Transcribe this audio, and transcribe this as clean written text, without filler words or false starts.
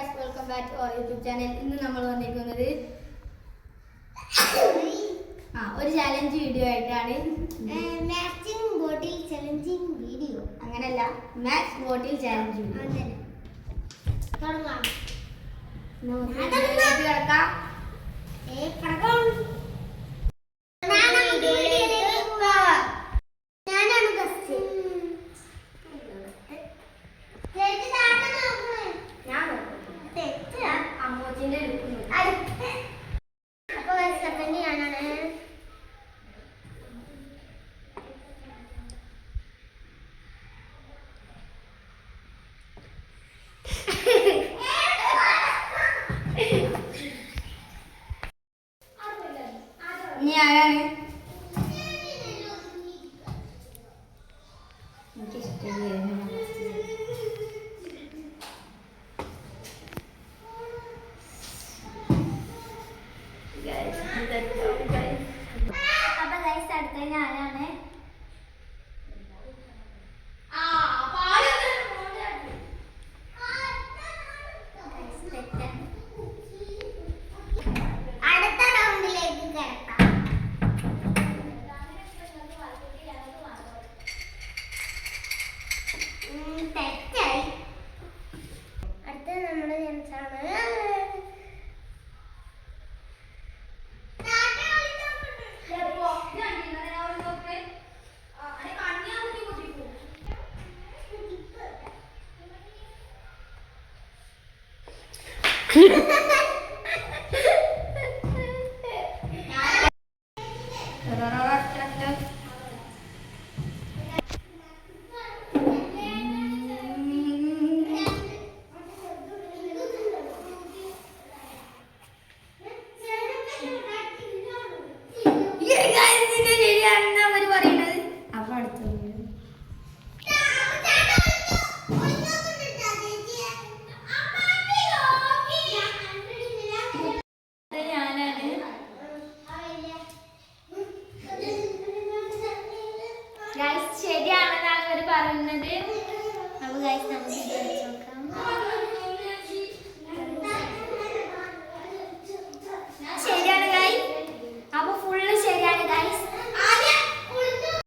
guys, welcome back to our YouTube channel. ഇന്ന് നമ്മൾ വന്നിരിക്കുന്നത് ഒരു ചാലഞ്ച് വീഡിയോ ആയിട്ടാണ്. മാച്ചിങ് ബോട്ടിൽ ചലഞ്ചിങ് വീഡിയോ. അങ്ങനെയല്ല, മാച്ച് ബോട്ടിൽ ചാലഞ്ച് വീഡിയോ. അങ്ങനെ തുടങ്ങാം. കിടക്കാം. ഞാനാണ് ഫസ്റ്റ്. അമ്മൂച്ചിന്റെ അപ്പൊ സെക്കൻഡ് ഞാനാണ്. ഇനി ആരാണ്? അപ്പൊ ഗൈസ് അടുത്ത ഞാനാണ്. അടുത്ത റൗണ്ടിലേക്ക് കിടക്കാം. തെറ്റായി. അടുത്ത നമ്മുടെ ജെൻസാണ്. ശരിയാണെന്നാണ് അവർ പറയുന്നത്. അപ്പൊ ഗൈസ് നമുക്ക്